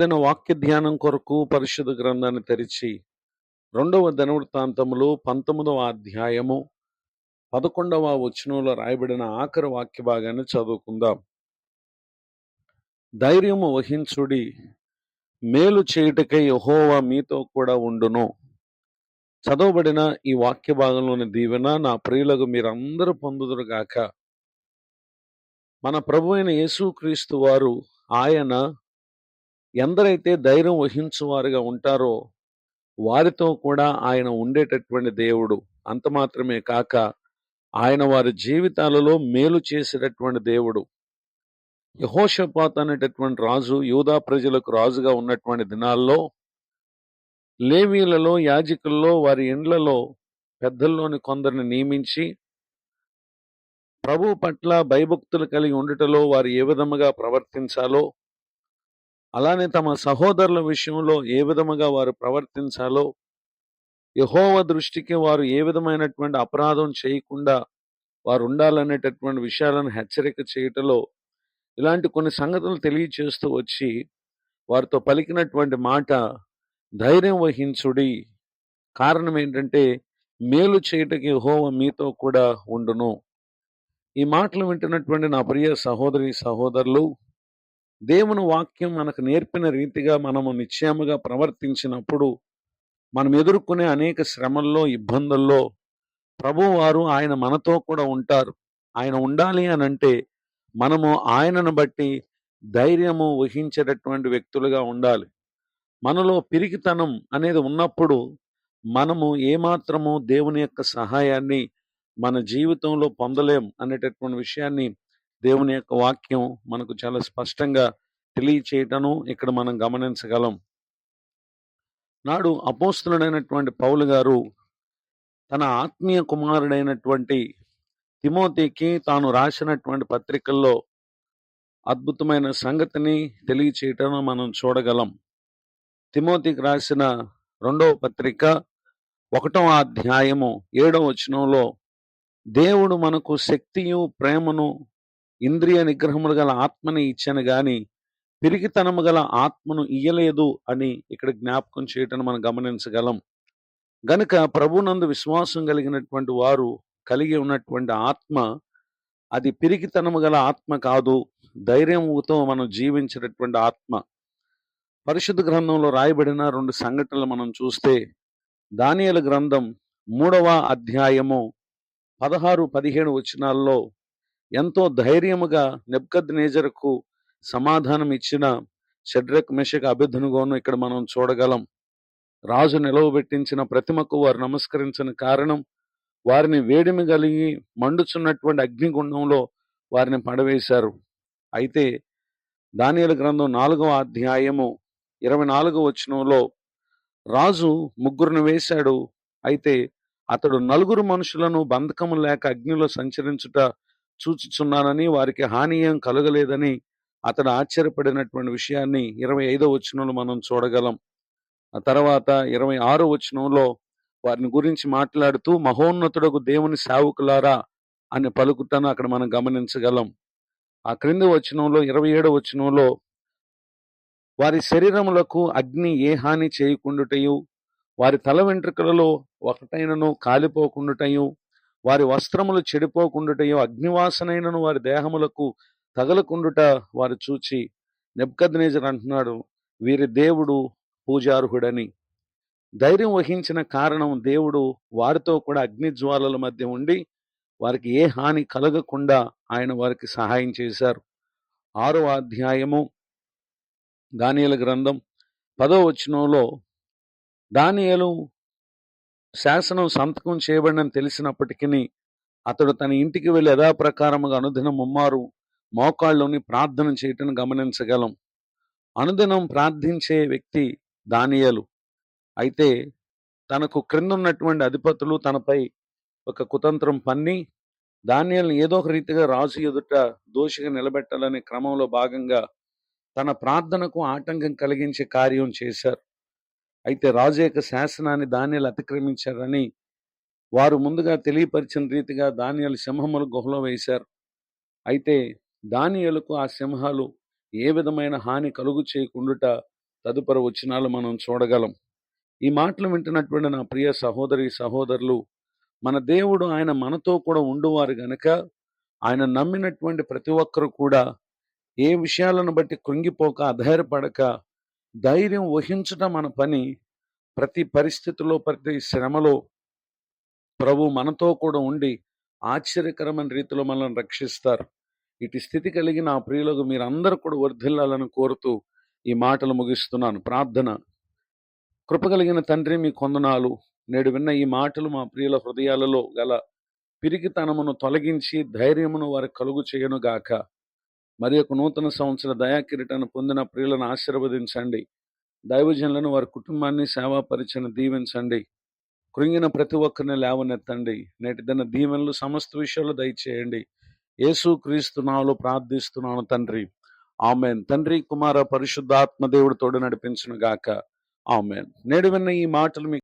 నేను వాక్య ధ్యానం కొరకు పరిశుద్ధ గ్రంథాన్ని తెరిచి 2వ దినవృత్తాంతములు 19వ అధ్యాయము 11వ వచనంలో రాయబడిన ఆఖరి వాక్య భాగాన్ని చదువుకుందాం. ధైర్యము వహించుడి, మేలు చేయుటకై యెహోవా మీతో కూడా ఉండును. చదవబడిన ఈ వాక్య భాగంలోని దీవెన నా ప్రియులకు మీరందరూ పొందుదురుగాక. మన ప్రభు అయిన యేసుక్రీస్తు వారు ఆయన ఎందరైతే ధైర్యం వహించువారుగా ఉంటారో వారితో కూడా ఆయన ఉండేటటువంటి దేవుడు. అంత మాత్రమే కాక ఆయన వారి జీవితాలలో మేలు చేసేటటువంటి దేవుడు. యెహోషాపాతు అనేటటువంటి రాజు యూదా ప్రజలకు రాజుగా ఉన్నటువంటి దినాల్లో లేవీయులలో, యాజకులలో, వారి ఇండ్లలో పెద్దల్లోని కొందరిని నియమించి ప్రభువు పట్ల భయభక్తులు కలిగి ఉండుటలో వారు ఏ విధముగా ప్రవర్తించాలో, అలానే తమ సహోదరుల విషయంలో ఏ విధముగా వారు ప్రవర్తించాలో, యెహోవా దృష్టికి వారు ఏ విధమైనటువంటి అపరాధం చేయకుండా వారు ఉండాలనేటటువంటి విషయాలను హెచ్చరిక చేయటంలో ఇలాంటి కొన్ని సంగతులు తెలియచేస్తూ వచ్చి వారితో పలికినటువంటి మాట, ధైర్యం వహించుడి. కారణం ఏంటంటే మేలు చేయటకి యెహోవా మీతో కూడా ఉండును. ఈ మాటలు వింటున్నటువంటి నా ప్రియ సహోదరి సహోదరులు, దేవుని వాక్యం మనకు నేర్పిన రీతిగా మనము నిశ్చయముగా ప్రవర్తించినప్పుడు మనం ఎదుర్కొనే అనేక శ్రమల్లో, ఇబ్బందుల్లో ప్రభువారు ఆయన మనతో కూడా ఉంటారు. ఆయన ఉండాలి అనంటే మనము ఆయనను బట్టి ధైర్యము వహించేటటువంటి వ్యక్తులుగా ఉండాలి. మనలో పిరికితనం అనేది ఉన్నప్పుడు మనము ఏమాత్రము దేవుని యొక్క సహాయాన్ని మన జీవితంలో పొందలేం అనేటటువంటి విషయాన్ని దేవుని యొక్క వాక్యం మనకు చాలా స్పష్టంగా తెలియచేయటను ఇక్కడ మనం గమనించగలం. నాడు అపోస్తలుడైనటువంటి పౌలు గారు తన ఆత్మీయ కుమారుడైనటువంటి తిమోతికి తాను రాసినటువంటి పత్రికల్లో అద్భుతమైన సంగతిని తెలియచేయటం మనం చూడగలం. తిమోతికి రాసిన 2వ పత్రిక 1వ అధ్యాయము 7వ వచనంలో దేవుడు మనకు శక్తియు ప్రేమను ఇంద్రియ నిగ్రహములు గల ఆత్మని ఇచ్చను గాని పిరికితనము గల ఆత్మను ఇయ్యలేదు అని ఇక్కడ జ్ఞాపకం చేయటం మనం గమనించగలం. గనుక ప్రభునందు విశ్వాసం కలిగినటువంటి వారు కలిగి ఉన్నటువంటి ఆత్మ అది పిరికితనము గల ఆత్మ కాదు, ధైర్యంతో మనం జీవించేటటువంటి ఆత్మ. పరిశుద్ధ గ్రంథంలో రాయబడిన 2 సంఘటనలు మనం చూస్తే దానియేలు గ్రంథం 3వ అధ్యాయము 16-17 వచనాల్లో ఎంతో ధైర్యముగా నెబుకద్నెజరుకు సమాధానం ఇచ్చిన షడ్రక్, మెషక్, అబేద్నెగోను ఇక్కడ మనం చూడగలం. రాజు నిలవబెట్టించిన ప్రతిమకు వారు నమస్కరించిన కారణం వారిని వేడిమి కలిగి మండుచున్నటువంటి అగ్నిగుండంలో వారిని పడవేశారు. అయితే దానియేలు గ్రంథం 4వ అధ్యాయము 24వ వచనంలో రాజు ముగ్గురిని వేశాడు. అయితే అతడు 4 మనుషులను బంధకము లేక అగ్నిలో సంచరించుట చూచుచున్నానని వారికి హాని ఏం కలగలేదని అతడు ఆశ్చర్యపడినటువంటి విషయాన్ని 25వ వచనంలో మనం చూడగలం. ఆ తర్వాత 26వ వచనంలో వారిని గురించి మాట్లాడుతూ మహోన్నతుడకు దేవుని సేవకులారా అని పలుకుటను అక్కడ మనం గమనించగలం. ఆ క్రింది వచనంలో 27వ వచనంలో వారి శరీరములకు అగ్ని ఏ హాని చేయకుండుటయు, వారి తల వెంట్రుకలలో ఒకటైనను కాలిపోకుండుటయు, వారి వస్త్రములు చెడిపోకుండుటయు, అగ్నివాసనైనను వారి దేహములకు తగలకుండుట వారు చూచి నెబుకద్నెజరు అంటున్నాడు, వీరి దేవుడు పూజార్హుడని. ధైర్యం వహించిన కారణం దేవుడు వారితో కూడా అగ్ని జ్వాలల మధ్య ఉండి వారికి ఏ హాని కలగకుండా ఆయన వారికి సహాయం చేశారు. 6వ అధ్యాయము దానియేలు గ్రంథం 10వ వచనంలో దానియేలు శాసనం సంతకం చేయబడినని తెలిసినప్పటికీ అతడు తన ఇంటికి వెళ్ళి యథాప్రకారముగా అనుదినం ముమ్మారు మోకాళ్ళలోని ప్రార్థన చేయటం గమనించగలం. అనుదినం ప్రార్థించే వ్యక్తి దానియేలు. అయితే తనకు క్రిందున్నటువంటి అధిపతులు తనపై ఒక కుతంత్రం పన్ని దానియేలును ఏదో ఒక రీతిగా రాజు ఎదుట దోషిగా నిలబెట్టాలనే క్రమంలో భాగంగా తన ప్రార్థనకు ఆటంకం కలిగించే కార్యం చేశారు. అయితే రాజు యొక్క శాసనాన్ని దానియేలు అతిక్రమించారని వారు ముందుగా తెలియపరిచిన రీతిగా దానియేలు సింహముల గుహలో వేశారు. అయితే దానియేలుకు ఆ సింహాలు ఏ విధమైన హాని కలుగు చేయకుండుట తదుపరి వచనాలు మనం చూడగలం. ఈ మాటలు వింటున్నటువంటి నా ప్రియ సహోదరి సహోదరులు, మన దేవుడు ఆయన మనతో కూడా ఉండువారు గనుక ఆయన నమ్మినటువంటి ప్రతి ఒక్కరు కూడా ఏ విషయాలను బట్టి కృంగిపోక అధైర్యపడక ధైర్యం వహించటం మన పని. ప్రతి పరిస్థితిలో ప్రతి శ్రమలో ప్రభు మనతో కూడా ఉండి ఆశ్చర్యకరమైన రీతిలో మనల్ని రక్షిస్తారు. ఇటు స్థితి కలిగిన ఆ ప్రియులకు మీరందరూ కూడా వర్ధిల్లాలని కోరుతూ ఈ మాటలు ముగిస్తున్నాను. ప్రార్థన. కృపగలిగిన తండ్రి, మీ కొందనాలు. నేడు విన్న ఈ మాటలు మా ప్రియుల హృదయాలలో గల పిరికితనమును తొలగించి ధైర్యమును వారి కలుగు చేయను గాక. మరి ఒక నూతన సంవత్సర దయాకిరీటాన్ని పొందిన ప్రియులను ఆశీర్వదించండి. దైవజనులను వారి కుటుంబాన్ని సేవా పరిచయను దీవించండి. కృంగిన ప్రతి ఒక్కరిని లేవనెత్తండి. నేటి దిన దీవెనలు సమస్త విషయాలు దయచేయండి. యేసు క్రీస్తు నామములో ప్రార్థిస్తున్నాను తండ్రి. ఆమెన్. తండ్రి, కుమార, పరిశుద్ధాత్మ దేవుడు తోడు నడిపించును గాక. ఆమెన్. నేడు విన్న ఈ మాటలు మీకు